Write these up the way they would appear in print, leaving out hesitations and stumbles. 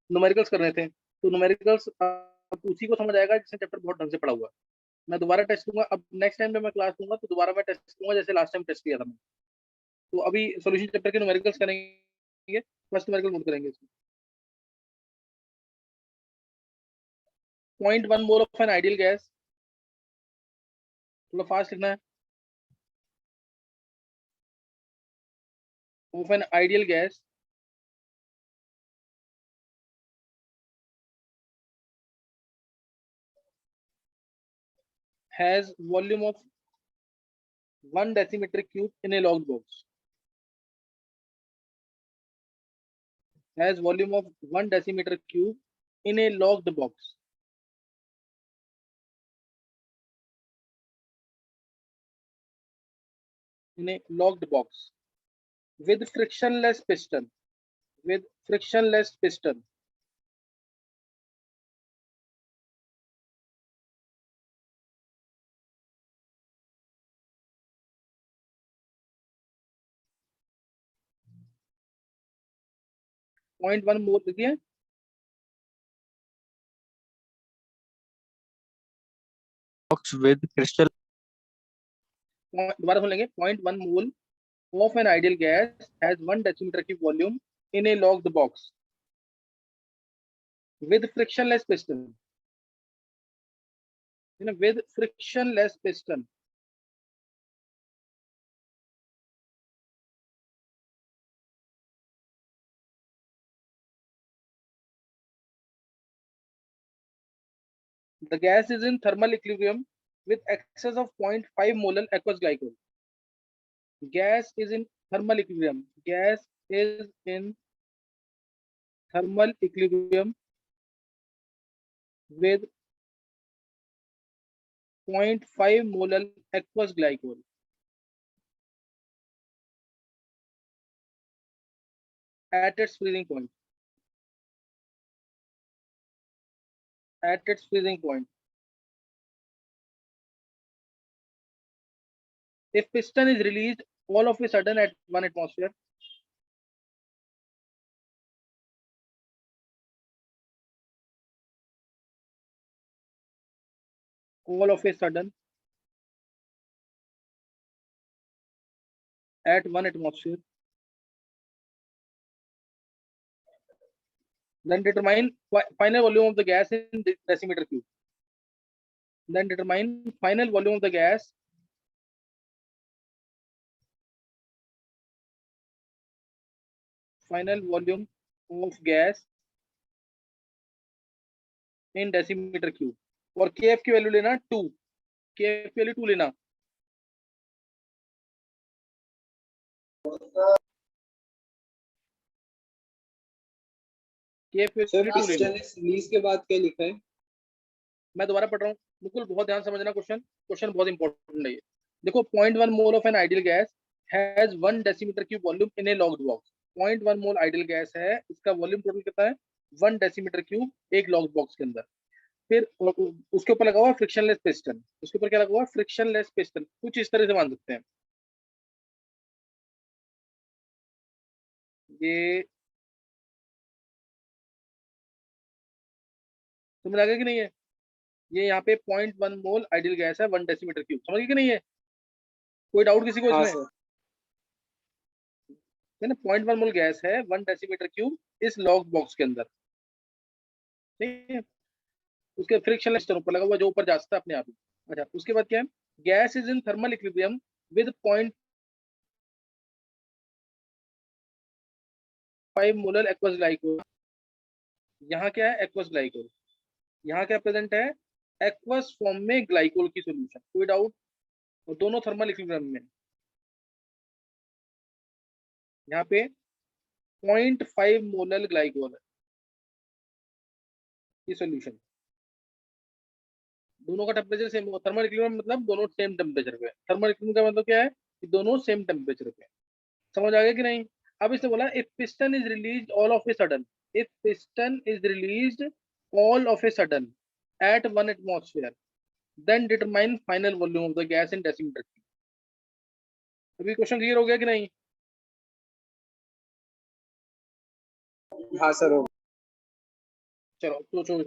Numericals कर रहे थे, तो न्यूमेरिकल्स उसी को समझ आएगा जिसने चैप्टर बहुत ढंग से पढ़ा हुआ है। मैं दोबारा टेस्ट दूंगा, अब नेक्स्ट टाइम जब मैं क्लास दूंगा तो दोबारा मैं टेस्ट दूंगा जैसे लास्ट टाइम टेस्ट किया था मैं। तो अभी सॉल्यूशन चैप्टर के न्यूमेरिकल्स करेंगे, फर्स्ट न्यूमेरिकल नोट करेंगे इसमें। 0.1 mole of an ideal gas, थोड़ा फास्ट लिखना है। Of an ideal gas has volume of 1 decimeter cube in a locked box. Has volume of 1 decimeter cube in a locked box. In a locked box with frictionless piston. With frictionless piston. Point one mole देखिए, box with crystal दोबारा सुन लेंगे। 0.1 मोल of an ideal gas has 1 decimeter cube volume in a locked box with frictionless piston. With frictionless piston. The gas is in thermal equilibrium with excess of 0.5 molar aqueous glycol. Gas is in thermal equilibrium. Gas is in thermal equilibrium with 0.5 molar aqueous glycol. At its freezing point. At its freezing point. If piston is released all of a sudden at 1 atmosphere, all of a sudden at 1 atmosphere, then determine final volume of the gas in decimeter cube. Then determine final volume of the gas in decimeter cube. और kf की value लेना 2, kf की value 2 लेना। Release के बाद क्या लिखा है? मैं दोबारा पढ़ रहा हूँ, बिल्कुल बहुत ध्यान समझना क्वेश्चन, क्वेश्चन बहुत इंपॉर्टेंट है ये। देखो 0.1 mole of an ideal gas has 1 decimetre cube volume in A locked box. 0.1 mole ideal gas है, इसका वॉल्यूम टोटल कितना है? 1 डेसीमीटर क्यूब एक लॉक्ड बॉक्स के अंदर। फिर उसके ऊपर लगा हुआ फ्रिक्शनलेस पिस्टन। उसके ऊपर क्या लगा हुआ? Frictionless piston. कुछ इस तरह से मान सकते हैं, ये समझ आ गया कि नहीं है? ये यहाँ पे 0.1 मोल आइडियल गैस है, 1 डेसीमीटर क्यूब। समझ गए कि नहीं है? कोई डाउट किसी को इसमें? है ना, 0.1 मोल गैस है, 1 डेसीमीटर क्यूब इस लॉक बॉक्स के अंदर। ठीक है, उसके फ्रिक्शन लिस्टर ऊपर लगा हुआ जो ऊपर जा सकता है अपने आप ही। अच्छा, उसके बाद क्या है? Gas is in thermal equilibrium with 0.5 molar aqueous glycol. यहाँ क्या है? Aqueous glycol. यहाँ क्या प्रेजेंट है? एक्वस फॉर्म में ग्लाइकोल की सॉल्यूशन। कोई डाउट? और दोनों थर्मल इक्विलिब्रियम में। यहाँ पे 0.5 मोलर ग्लाइकोल है ये सॉल्यूशन। दोनों का टेम्परेचर सेम होगा। थर्मल इक्विलिब्रियम मतलब दोनों सेम टेम्परेचर पे। थर्मल इक्विलिब्रियम का मतलब क्या है? कि दोनों सेम टेम्परेचर पे। समझ आ गया कि नहीं? अब इसने बोला if piston is released all of a sudden, if piston is released all of a sudden at 1 atmosphere, then determine final volume of the gas in decimetre cube. अभी क्वेश्चन क्लियर हो गया कि नहीं? हाँ सर, हो चलो सोचो।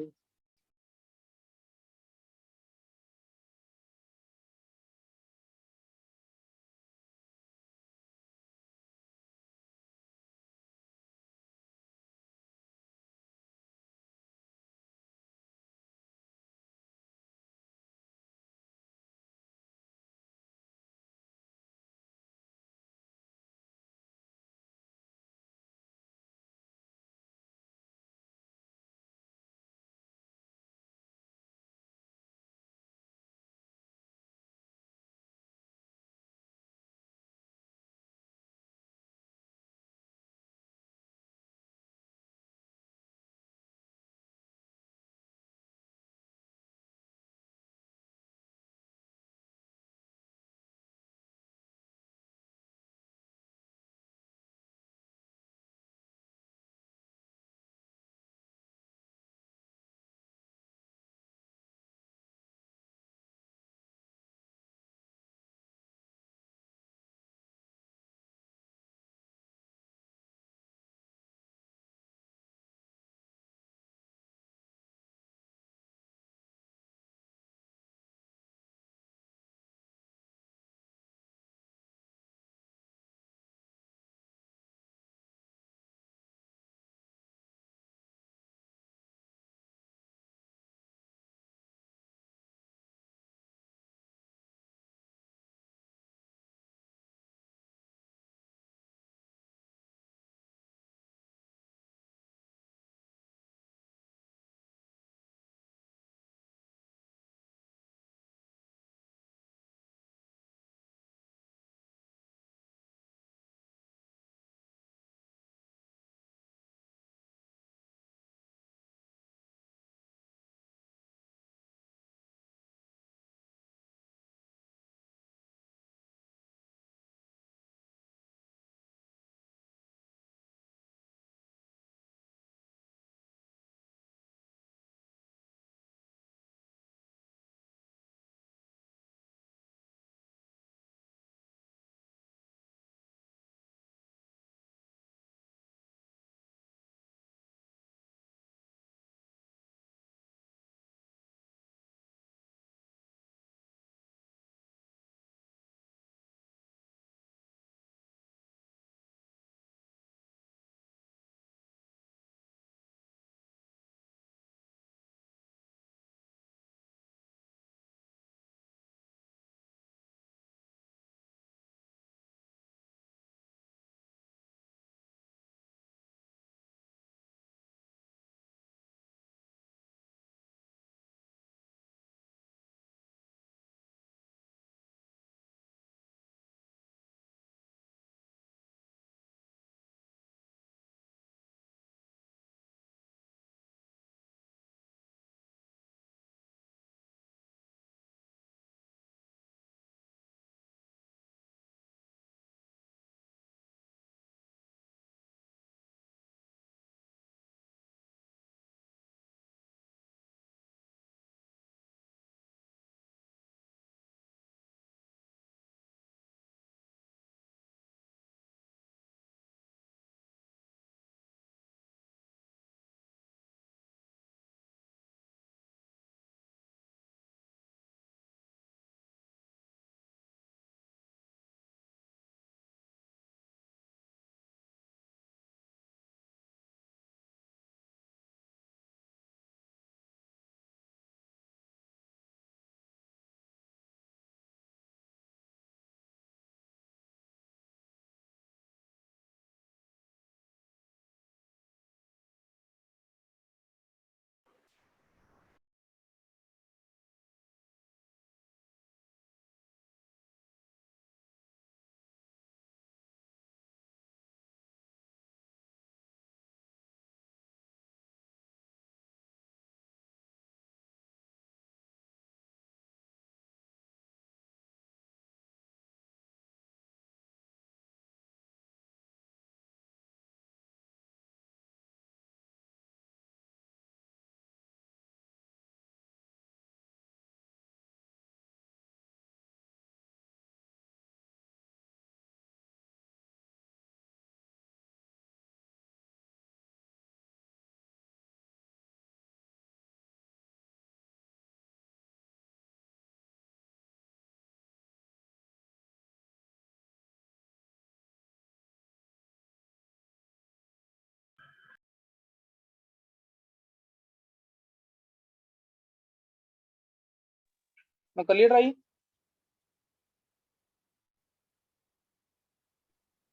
मैं कर लिया ट्राई।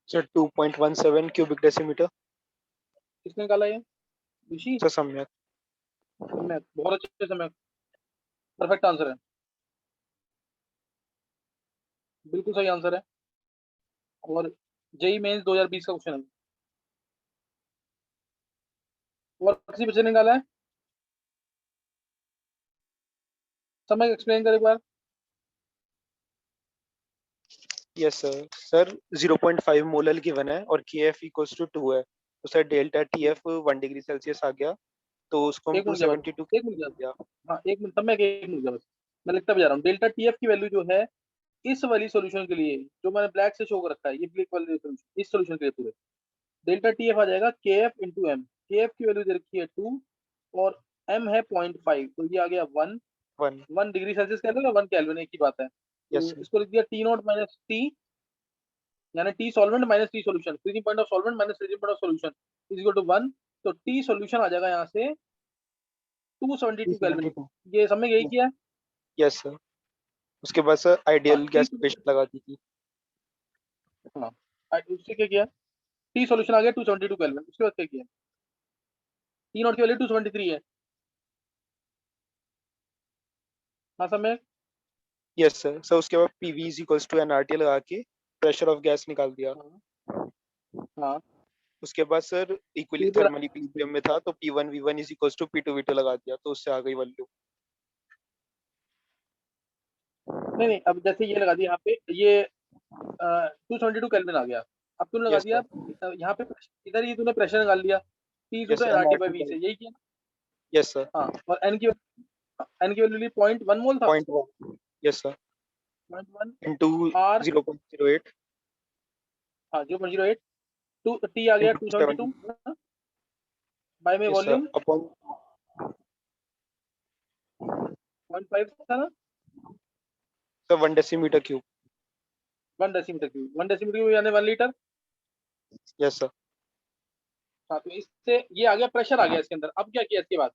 Sir 2.17 cubic decimetre. किसने निकाला ये? ऋषि? सर सम्यक। सम्यक, बहुत अच्छे सम्यक, परफेक्ट आंसर है, बिल्कुल सही आंसर है। और जेई मेंस 2020 का क्वेश्चन है। और किसी बच्चे ने निकाला है? समय एक्सप्लेन कर एक बार। Yes sir. Sir 0.5 molar given है और KF इक्वल्स टू 2 है, तो sir delta TF 1 degree celsius आ गया, तो उसको हम एक मिनट जा बस, 272 एक मिनट जा, दिया। हाँ एक मिनट, समय एक मिनट जा बस, मैं लिखता भी जा रहा हूँ। डेल्टा टीएफ की वैल्यू जो है इस वाली सॉल्यूशन के लिए, जो मैंने ब्लैक से शो कर रखा है, ये ब्लैक वाली सॉल्यूशन, इस सॉल्यूशन के लिए पूरे डेल्टा टीएफ आ जाएगा KF इंटू एम। KF की वैल्यू दे रखी है 2 और एम है 0.5, तो ये आ गया 1। 1। 1 डिग्री सेल्सियस केल्विन और 1 केल्विन, एक ही बात है। यस तो सर। इसको लिख दिया T नॉट माइनस टी, यानी T solvent minus T solution, freezing point of solvent minus freezing point of solution is equal to 1। तो टी सॉल्यूशन आ जाएगा यहाँ से 272 केल्विन। 272। ये समय यही किया है। Yes sir. उसके बाद सर हाँ आइडियल टी, गैस इक्वेशन लगा दी थी। हाँ उससे क्या किया? टी सॉल्यूशन आ गया 272 केल्विन। उसके बाद क्या किया? टी नॉट की वैल्यू 273 है। हाँ समय। Yes sir. सर उसके बाद PV is equals to nRT लगा के प्रेशर ऑफ गैस निकाल दिया। हाँ हाँ, उसके बाद sir equally P2 thermal equilibrium में था, तो P1V1 is equals to P2V2 लगा दिया, तो उससे आ गई वैल्यू। नहीं नहीं, अब जैसे ये लगा दिया यहाँ पे, ये 272 केल्विन आ गया। अब तूने लगा यस दिया सर। यहाँ पे इधर, ये तूने प्रेशर निकाल लिया, P is yes to sir nRT by nRT V से, यही किया। Yes sir. हाँ, और एन की वैल्यू 0.1 मोल था। 0.1। Yes sir. 0.1 इनटू आर, 0.08 हाँ 0.08, टू टी आ गया इनटू 272 272। बाय में यस सर वॉल्यूम अपॉन 0.5 था ना, sir 1 decimetre cube. 1 decimetre cube, 1 decimetre cube यानी 1 लीटर। Yes sir. हाँ, तो इससे ये आ गया, प्रेशर आ गया इसके अंदर। अब क्या किया इसके बाद?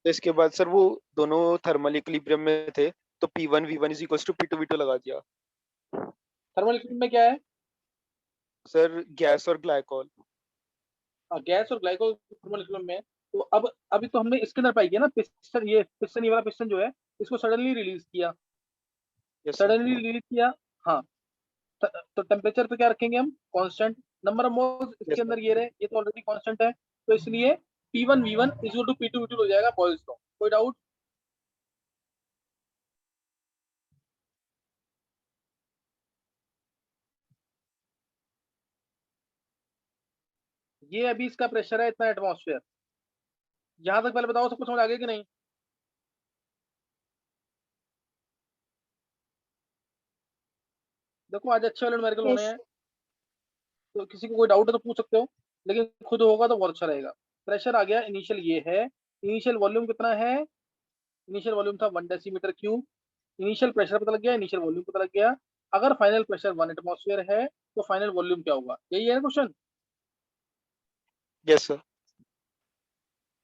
तो इसके बाद सर वो दोनों थर्मल इक्विलिब्रियम में थे, तो P1V1 is equals to P2V2 लगा दिया। थर्मल इक्विलिब्रियम में क्या है? सर गैस और ग्लाइकॉल। गैस और ग्लाइकोल थर्मल इक्विलिब्रियम में। तो अब अभी तो हमने इसके अंदर पाई किया ना, पिस्टन, ये पिस्टन, ये वाला पिस्टन जो है, इसको सडनली रिलीज किया, यस सर। सडनली रिलीज किया। हाँ, तो टेम्परेचर पे क्या रखेंगे हम? कांस्टेंट। नंबर ऑफ मोल्स इसके यस अंदर सर। ये रहे, ये तो ऑलरेडी कांस्टेंट है, तो इसलिए P1V1 is equal to P2V2 हो जाएगा बॉयल्स लॉ। कोई डाउट? ये अभी इसका प्रेशर है इतना एटमॉस्फेयर। यहां तक पहले बताओ सबको समझ आ गया कि नहीं? देखो आज अच्छे वाले न्यूमेरिकल होने यस हैं, तो किसी को कोई डाउट है तो पूछ सकते हो, लेकिन खुद होगा तो बहुत अच्छा रहेगा। प्रेशर आ गया इनिशियल, ये है इनिशियल वॉल्यूम कितना है? इनिशियल वॉल्यूम था 1 डेसीमीटर क्यूब। इनिशियल प्रेशर पता लग गया, इनिशियल वॉल्यूम पता लग गया। अगर फाइनल प्रेशर 1 एटमॉस्फेयर है तो फाइनल वॉल्यूम क्या होगा? यही है क्वेश्चन। Yes sir.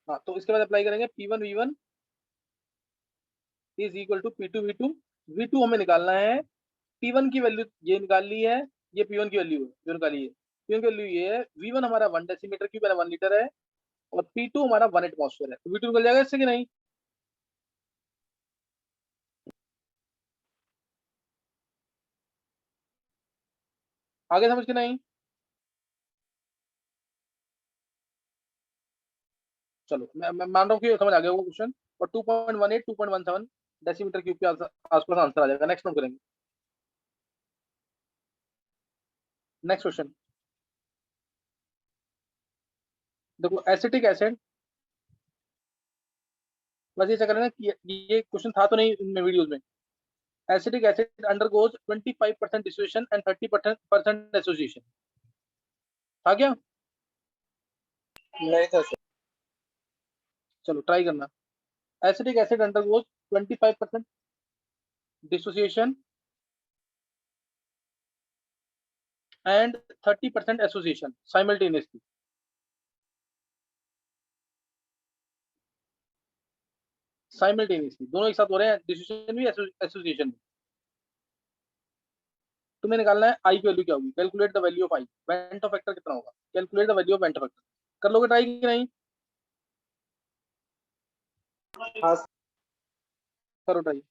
हाँ, तो इसके बाद अप्लाई करेंगे P1V1 is equal to P2V2। V2 हमें निकालना है। P1 की वैल्यू ये निकाल ली है, ये P1 की वैल्यू है जो निकाली है। P1 की वैल्यू ये है, V1 हमारा 1 डेसीमीटर क्यूब है, 1 लीटर है, और P2 हमारा 1 एटमॉस्फेयर है। तो V2 निकल जाएगा इससे कि नहीं? आगे समझ के नहीं? चलो मैं मान रहा हूँ कि समझ आ गया वो क्वेश्चन। और 2.18 2.17 डेसीमीटर क्यूब के आसपास आंसर आ जाएगा। नेक्स्ट नोट करेंगे। नेक्स्ट क्वेश्चन देखो, एसिटिक एसिड, बस ये चक्कर है ना कि ये क्वेश्चन था तो नहीं इनमें वीडियोस में। Acetic acid undergoes 25% dissociation and 30% association, था क्या? नहीं था सर। चलो ट्राई करना। Acetic acid undergoes 25% dissociation and 30% association simultaneously, दोनों एक साथ हो रहे हैं, डिस्ट्रीब्यूशन भी एसोसिएशन भी। तुम्हें निकालना है आई की वैल्यू क्या होगी, calculate the value of I, went factor कितना होगा, calculate the value of went factor. कर लोगे ट्राई कि नहीं? हाँ करो ट्राई।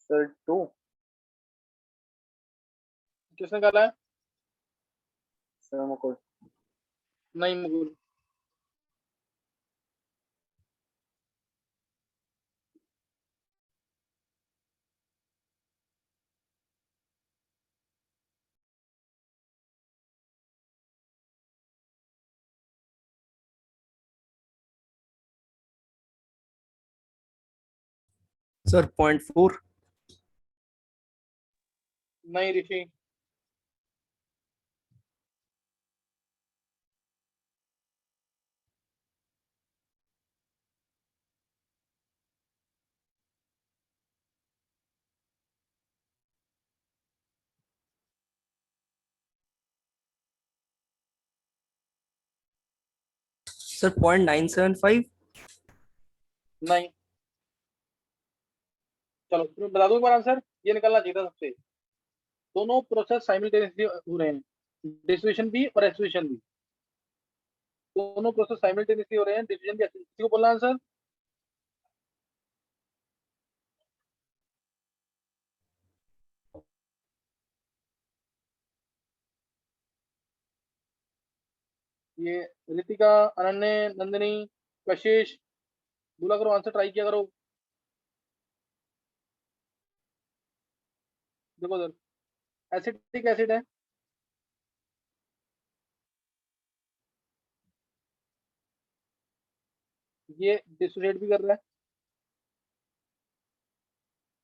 सर 2। किसने निकाला है? सर मुकुल। नहीं मुकुल। सर 0.4। नहीं ऋषि। सर 0.975। नहीं। चलो तुम्हें बता दो एक बार आंसर, ये निकलना चाहिए था सबसे। दोनों प्रोसेस साइमल्टेनियसली हो रहे हैं, डिस्ट्रीब्यूशन भी और एसोसिएशन भी। दोनों प्रोसेस साइमल्टेनियसली हो रहे हैं, डिस्ट्रीब्यूशन भी किसी को बोलना आंसर। ये रितिका, अनन्य, नंदिनी, कशिश, बोला करो आंसर, ट्राई किया करो। देखो सर, एसिटिक एसिड है, ये डिसोसिएट भी कर रहा है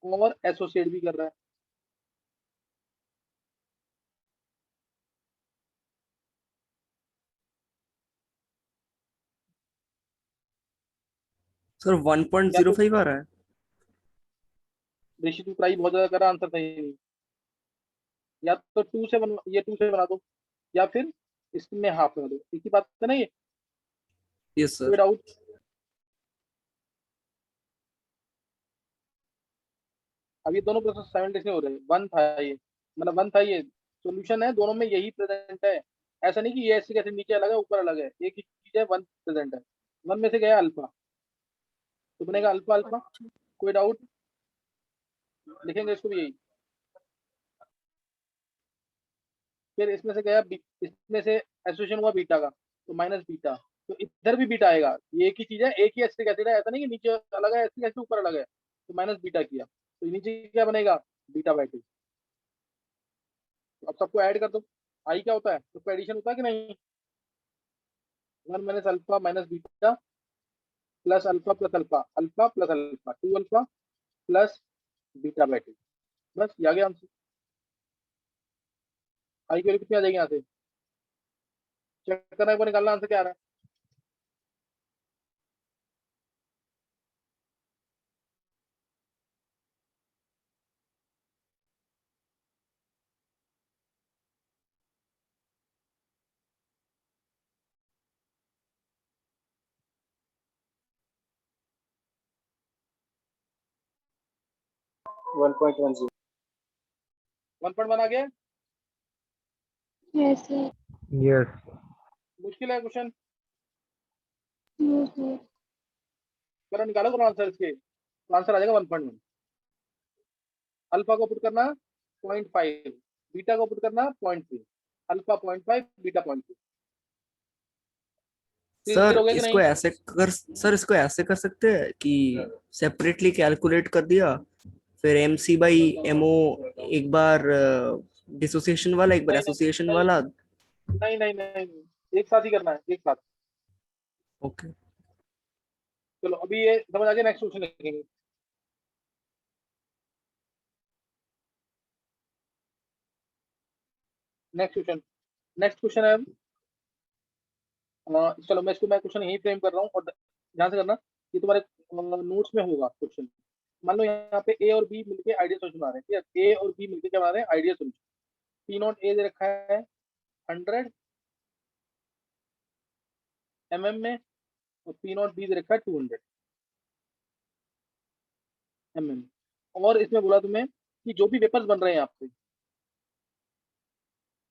और एसोसिएट भी कर रहा है। सर या तो 1.05 आ रहा है। ऋषि तू ट्राई बहुत ज्यादा कर रहा, आंसर सही नहीं। या तो टू से बन, ये टू से बना दो, या फिर इसमें हाफ बना दो, एक ही बात है ना ये। यस कोई सर। डाउट? अब ये दोनों प्रोसेस साइमल्टेनियसली हो रहे हैं, वन था ये, मतलब वन था ये, सॉल्यूशन है दोनों में यही प्रेजेंट है। ऐसा नहीं कि ये एसिड एसिड नीचे अलग है ऊपर अलग है, एक ही चीज है, वन प्रेजेंट है। वन में से गया अल्फा, तो बनेगा अल्फा अल्फा। कोई डाउट? लिखेंगे इसको भी यही। फिर इसमें से गया इसमें से एसोसिएशन हुआ बीटा का, तो माइनस बीटा, तो इधर भी बीटा आएगा, ये एक ही चीज है, एक ही एसिटिक एसिड है, ऐसा नहीं कि नीचे अलग है एसिटिक एसिड ऊपर अलग है, तो माइनस बीटा किया तो नीचे क्या बनेगा, बीटा बाई 2। अब सबको ऐड कर दो, आई क्या होता है, सबको एडिशन होता है कि नहीं, 1 - alpha minus beta plus alpha plus alpha, alpha plus alpha 2 alpha plus beta by 2, बस ये आ गया आंसर। आई की वैल्यू कितनी आ जाएगी यहाँ से, चेक करना है, एक बार निकालना आंसर क्या आ रहा है। 1.10। 1.1 आ गया, Yes, sir. Yes. मुश्किल है क्वेश्चन, No, sir. करो निकालो करो आंसर इसके, तो आंसर आ जाएगा 1.1। अल्फा को पुट करना 0.5, बीटा को पुट करना 0.3, अल्फा 0.5 बीटा 0.3, सर क्लियर हो गया कि इसको नहीं। ऐसे कर, सर इसको ऐसे कर सकते हैं कि सेपरेटली कैलकुलेट कर दिया, फिर M C by M O, एक बार डिसोसिएशन वाला एक बार नहीं एसोसिएशन नहीं वाला। नहीं नहीं नहीं, नहीं, एक साथ ही करना है, एक साथ। ओके। चलो अभी ये समझ आ गया, नेक्स्ट क्वेश्चन लिखेंगे। नेक्स्ट क्वेश्चन है, चलो मैं क्वेश्चन यही फ्रेम कर रहा हूँ, और ध्यान से करना, ये तुम्हारे नोट्स में होगा क्वेश्चन। मान लो यहाँ पे ए और बी मिलके आइडियल सोल्यूशन बना रहे हैं, ठीक है, ए और बी मिलके क्या बना रहे हैं, ideal solution. P not A दे रखा है 100 में, और पी नॉट बी दे रखा है 200 में, और इसमें बोला तुम्हें कि जो भी वेपर्स बन रहे हैं आपसे,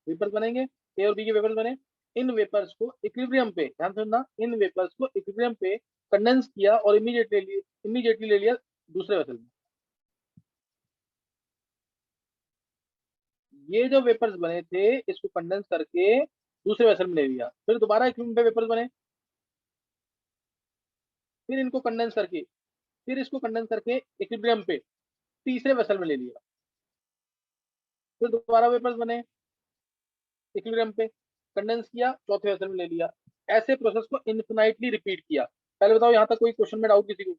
वेपर्स बनेंगे, ए और बी के वेपर्स बने, इन वेपर्स को इक्विलिब्रियम पे, ध्यान सुनना, इन वेपर्स को इक्विलिब्रियम पे कंडेंस किया और इमीडिएटली ले लिया दूसरे वेसल में। ये जो वेपर्स बने थे इसको कंडेंस करके दूसरे वेसल में ले लिया, फिर दोबारा इक्विलिब्रियम पे वेपर्स बने, फिर इनको कंडेंस करके, फिर इसको कंडेंस करके इक्विलिब्रियम पे तीसरे वेसल में ले लिया, फिर दोबारा वेपर्स बने, इक्विलिब्रियम पे कंडेंस किया, चौथे वेसल में ले लिया। ऐसे प्रोसेस को इन्फिनाइटली रिपीट किया। पहले बताओ यहाँ तक कोई क्वेश्चन में डाउट किसी को,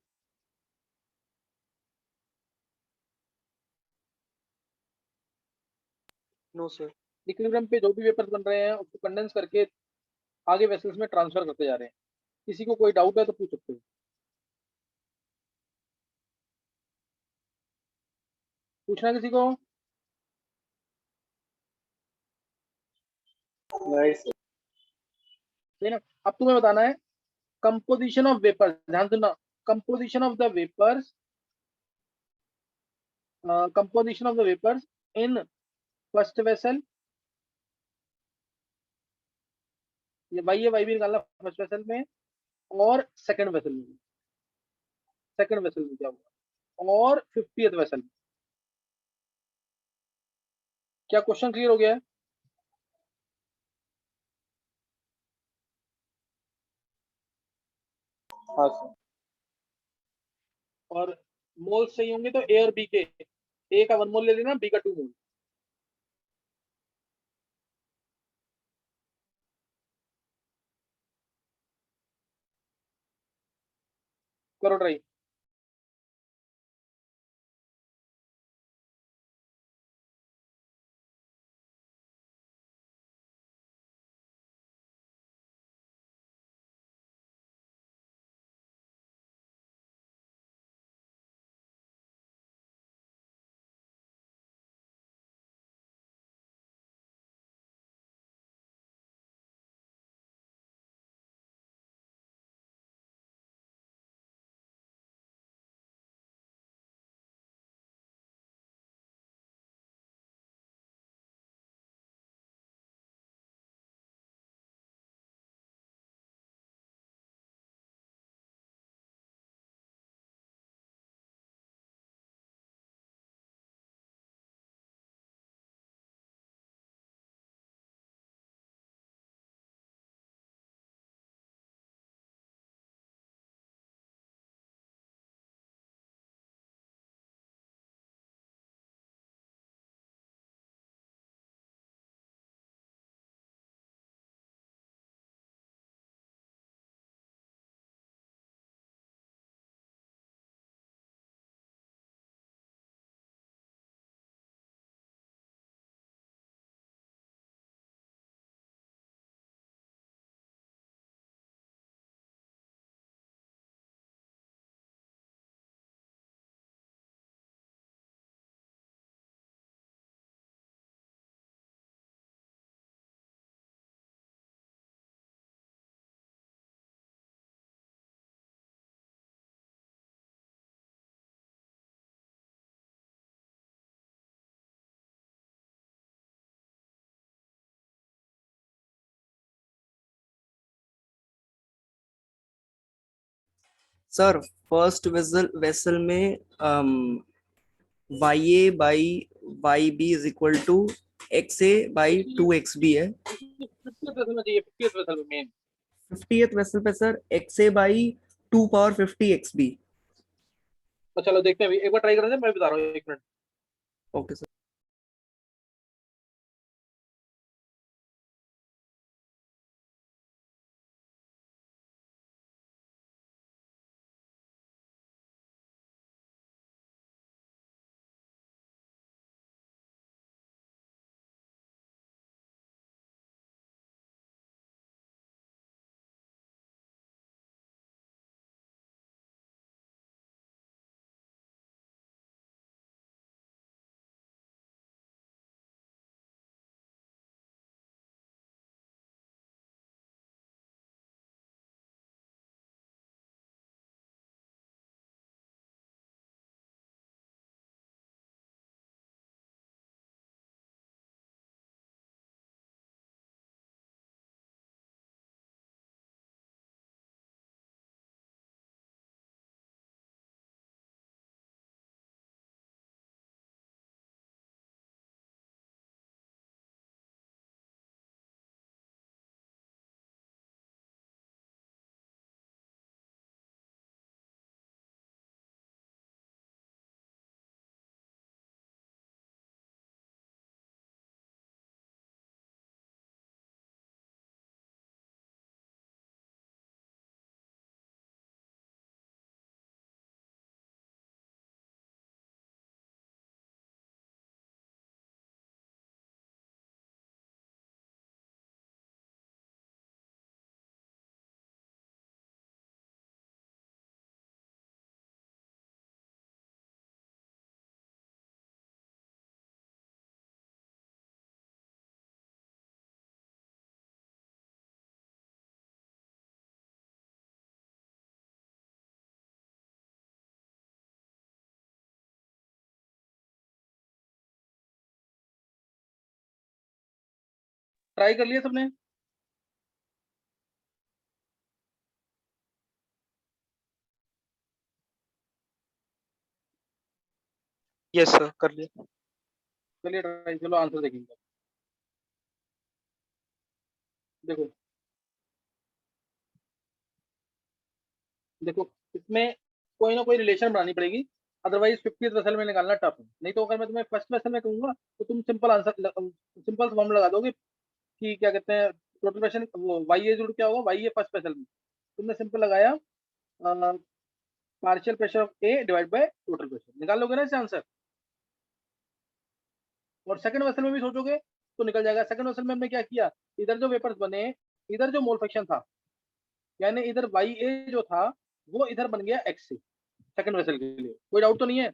नो सर। इक्विलिब्रियम पे जो भी वेपर्स बन रहे हैं उसको कंडेंस करके आगे वेसल्स में ट्रांसफर करते जा रहे हैं। किसी को कोई डाउट है तो पूछ सकते हो, पूछना है किसी को। नाइस। सही ना, अब तुम्हें बताना है कंपोजिशन ऑफ वेपर्स, ध्यान सुनना, composition of the vapours, composition of the vapours in first vessel, ये वाई भी निकालना फर्स्ट वेसल में, और सेकंड वेसल में, सेकंड वेसल में क्या होगा, और 50th वेसल में। क्या क्वेश्चन क्लियर हो गया है। हाँ सर। और मोल सही होंगे तो ए और बी के, ए का 1 मोल ले लेना, बी का 2 मोल, करो ट्राई। सर फर्स्ट वेसल में YA by YB is equal to XA by 2XB है। 50th वेसल में चाहिए, 50th वेसल में मेन। 50th वेसल पे sir XA by 2 power 50 XB। तो चलो देखते हैं अभी, एक बार ट्राई करते हैं, मैं बता रहा हूँ, 1 मिनट। Okay sir. ट्राई कर लिया सबने? यस सर, कर लिया। चलिए ट्राई, चलो आंसर देखेंगे। देखो देखो, इसमें कोई ना कोई रिलेशन बनानी पड़ेगी, अदरवाइज 50th वेसल में निकालना टफ है। नहीं तो अगर मैं तुम्हें फर्स्ट वेसल में कहूंगा तो तुम सिंपल आंसर, सिंपल फॉर्म लगा दोगे कि क्या कहते हैं, टोटल प्रेशर वो वाई ए जुड़ क्या होगा, वाई ए फर्स्ट वेसल में तुमने सिंपल लगाया partial pressure of A divide by total pressure, निकाल लोगे ना इससे आंसर। और सेकंड वेसल में भी सोचोगे तो निकल जाएगा। सेकंड वेसल में हमने क्या किया, इधर जो वेपर्स बने, इधर जो मोल फ्रैक्शन था, यानी इधर वाई ए जो था वो इधर बन गया एक्स से, सेकंड वेसल के लिए। कोई डाउट तो नहीं है?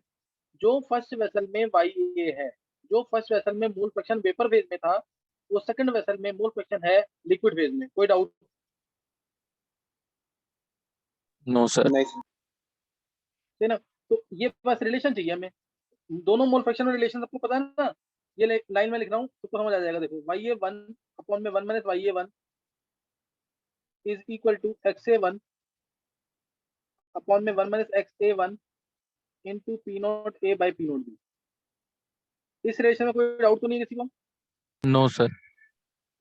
जो फर्स्ट वेसल में वाई ए है, जो फर्स्ट वेसल में मोल फ्रैक्शन वेपर फेज में था, वो सेकंड वेसल में मोल फ्रैक्शन है लिक्विड फेज में। कोई डाउट? No sir. नहीं सर। है ना? तो ये बस रिलेशन चाहिए हमें, दोनों मोल फ्रैक्शन में रिलेशन सबको पता है ना। ये लाइन में लिख रहा हूँ तो समझ आ जाएगा। देखो वाई ए वन अपॉन में one minus Y A one is equal to X A one upon में one minus X A one into P not A by P not B. इस रिलेशन में कोई डाउट तो नहीं है किसी को? No sir.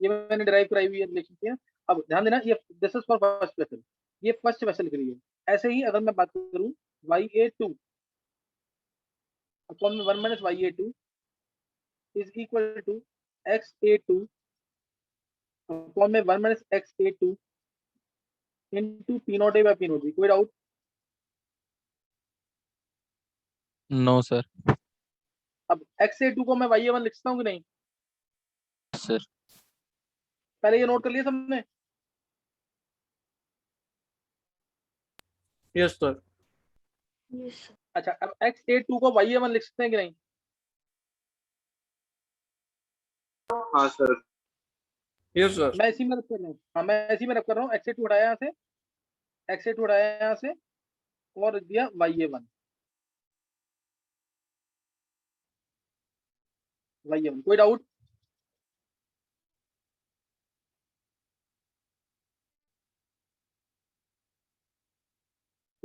ये मैंने ड्राइव कराई हुई है रिलेशन की। अब ध्यान देना, ये this is for first vessel, ये फर्स्ट वेसल के लिए। ऐसे ही अगर मैं बात करूं वाई ए टू अपॉन में one minus Y A two is equal to X A two upon में one minus X A two into P not A by P not B. कोई डाउट? No sir. अब X A two को मैं Y A one लिख सकता हूँ कि नहीं? सर। पहले ये नोट कर लिया सबने? Yes sir. Yes. अच्छा, अब एक्स ए टू को वाई ए वन लिख सकते हैं कि नहीं? हाँ सर। Yes sir. मैं इसी में रख कर रहा हूँ, हाँ मैं इसी में रख कर रहा हूँ। एक्स ए टू उठाया यहाँ से, एक्स ए टू उठाया यहाँ से और दिया Y A one, Y A one. कोई डाउट?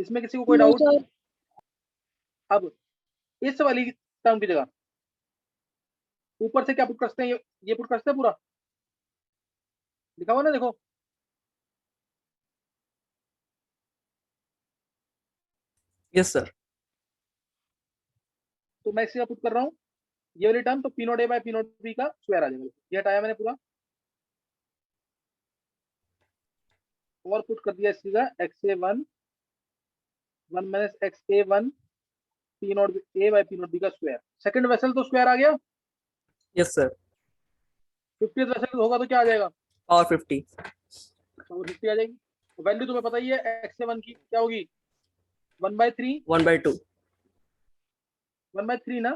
इसमें किसी को कोई No, डाउट? sir. अब इस वाली टर्म की जगह ऊपर से क्या पुट कर सकते हैं? ये पुट कर सकते हैं पूरा, लिखा हुआ ना देखो। Yes sir. तो मैं इसी का पुट कर रहा हूँ ये वाली टर्म, तो P not a by P not be का स्क्वायर आ जाएगा। ये हटाया मैंने पूरा और पुट कर दिया इसकी जगह x A one minus X A one P not a by P not be का स्क्वायर। सेकंड वेसल तो स्क्वायर आ गया। Yes sir. 50th वेसल होगा तो क्या आ जाएगा? पावर 50। और 50 आ जाएगी। वैल्यू तुम्हें पता ही है एक्स ए वन की क्या होगी, 1/3 1/2। 1/3 ना,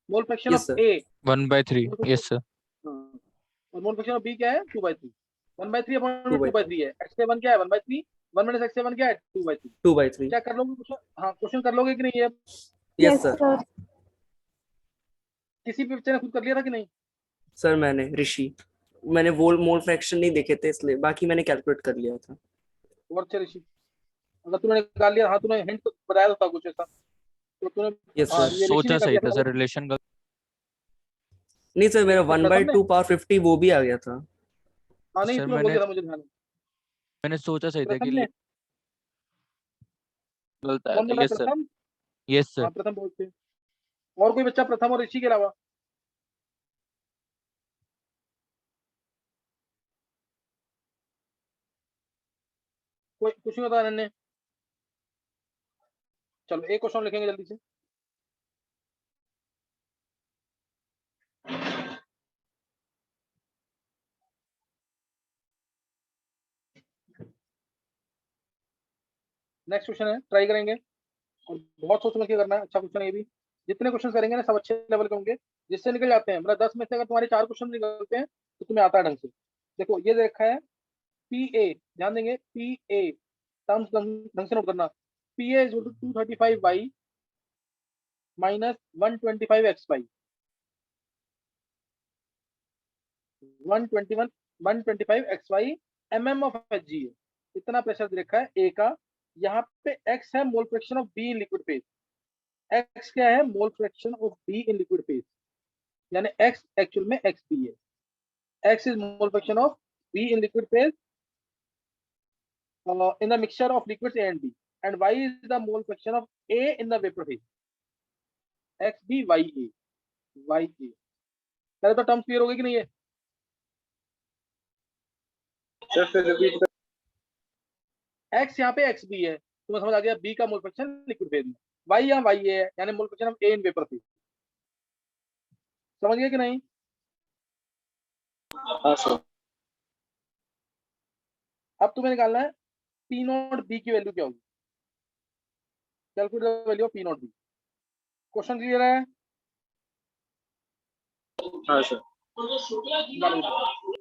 mole fraction yes of sir. A 1/3 yes sir और मोल फ्रैक्शन ऑफ बी क्या है 2/3। 1/3 अपॉन 2/3। 2/3 है। एक्स ए वन क्या है 1/3, 1 माइनस एक्स ए वन क्या है 2/3। 2/3। क्या कर लोगे क्वेश्चन? हाँ क्वेश्चन कर लोगे कि नहीं? ये यस Yes, सर। sir. किसी भी बच्चे ने खुद कर लिया था कि नहीं? सर मैंने ऋषि, मैंने वोल मोल फ्रैक्शन नहीं देखे थे इसलिए, बाकी मैंने कैलकुलेट कर लिया था। और अच्छा ऋषि, अगर तूने निकाल लिया, हाँ तूने हिंट तो बताया तो था कुछ ऐसा, तो तूने यस हाँ सर। ये ऋषि सोचा ने कर सही लिया था था। सर रिलेशन का नहीं सर, मेरा तो प्रथम ने 1/2 पावर 50 वो भी आ गया था। हाँ नहीं सर तूने बोल मैंने दिया था मुझे ध्यान है। मैंने सोचा सही था प्रथम कि ने, गलत आया कौन था बोल रहा है? यस सर प्रथम? यस सर हाँ प्रथम बोलते हैं। और कोई बच्चा प्रथम और ऋषि के अलावा? कोई कुछ नहीं होता अनन्य? चलो एक क्वेश्चन लिखेंगे जल्दी से। नेक्स्ट क्वेश्चन है, ट्राई करेंगे और बहुत सोच समझ के करना है। अच्छा क्वेश्चन है ये भी। जितने क्वेश्चन करेंगे ना सब अच्छे लेवल के होंगे, जिससे निकल जाते हैं। मतलब 10 में से अगर तुम्हारे 4 क्वेश्चन निकलते हैं तो तुम्हें आता है ढंग से। देखो ये देखा है पी ए, ध्यान देंगे पी ए, टर्म्स ढंग से नोट करना। P A is 235y minus 125x y, 125x y mm of H G है। इतना प्रेशर दे रखा है ए का। यहाँ पे x है mole fraction of be in liquid phase. x क्या है? Mole fraction of be in liquid phase, यानी x एक्चुअल में एक्स बी है। x is mole fraction of B in liquid phase in the mixture of liquids A and B, and Y is the mole fraction of A in the vapor phase. X B Y A Y A। पहले तो term clear हो गई कि नहीं है? Sir फिर repeat कर। X यहाँ पे एक्स बी है, तुम्हें समझ आ गया? B का मोल फ्रैक्शन लिक्विड फेज में, Y यहाँ Y A है, यानी mole fraction of A in vapour phase. समझ गए कि नहीं? हाँ सर। अब तुम्हें निकालना है P नॉट B की वैल्यू क्या होगी। Calculate the value of P not B। Question clear है? हाँ सर। डालो।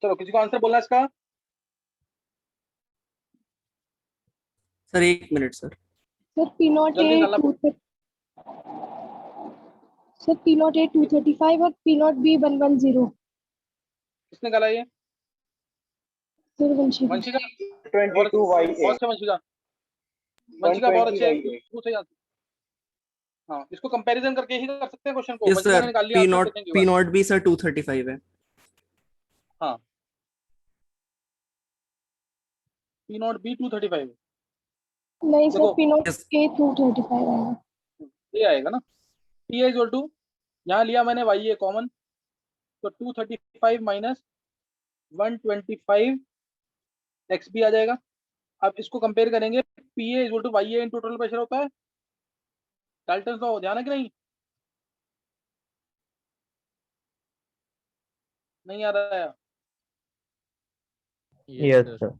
चलो किसी को आंसर बोलना है इसका? Sir 1 minute sir. Sir P not जल्दी ए निकालना। सर पी नॉट ए 235 और पी नॉट बी 110। किसने निकाला ये? सर वंशिका। वंशिका। 22 बहुत YA अच्छा वंशिका। वंशिका बहुत अच्छे 120 YA। तू सही आंसर। हाँ, इसको कंपैरिजन करके ही कर सकते हैं क्वेश्चन को। यस वंशिका ने सर, निकाल लिया पी आंसर, नॉट देखेंगे पी बाद। नॉट बी सर 235 है। हाँ, पी नॉट बी 235 नहीं सर देखो पी नॉट यस ए 235 आएगा। ये आएगा ना। P is equal to, यहाँ लिया मैंने y a कॉमन, तो 235 माइनस 125 एक्स बी आ जाएगा। अब इसको कंपेयर करेंगे, P A equal to Y A into total pressure होता है। डाल्टन लॉ ध्यान है कि नहीं? नहीं आ रहा है? Yes, sir.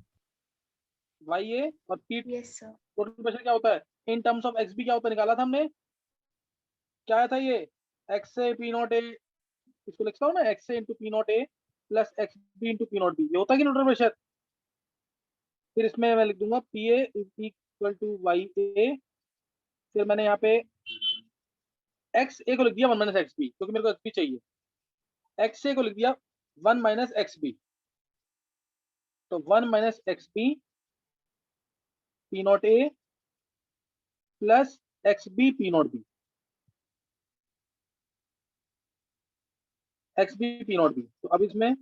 वाई ए और P yes sir. Total pressure क्या होता है in terms of X B, क्या होता है निकाला था हमने, क्या आया था ये, एक्स से पी नॉट ए, इसको लिखता हूँ ना, एक्स से into P not A plus X B into P not B, ये होता है कि टोटल प्रेशर। फिर इसमें मैं लिख दूंगा P A equal to Y A, फिर मैंने यहाँ पे एक्स ए को लिख दिया 1 माइनस एक्स बी, क्योंकि मेरे को एक्स बी चाहिए। एक्स ए को लिख दिया 1 माइनस एक्स बी, तो 1 minus X B P not A plus X B P not B, X B P not B. तो अब इसमें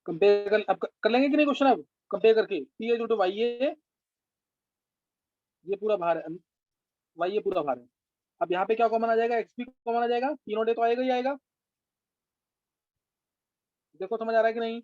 कंपेयर कर, अब कर लेंगे कि नहीं क्वेश्चन, अब कंपेयर करके पी ए टू वाई ए, ये पूरा भार है, वाई ए पूरा भार है। अब यहाँ पे क्या कॉमन आ जाएगा, एक्स बी कॉमन आ जाएगा, पी नॉट ए तो आएगा ही आएगा। देखो समझ आ रहा है कि नहीं?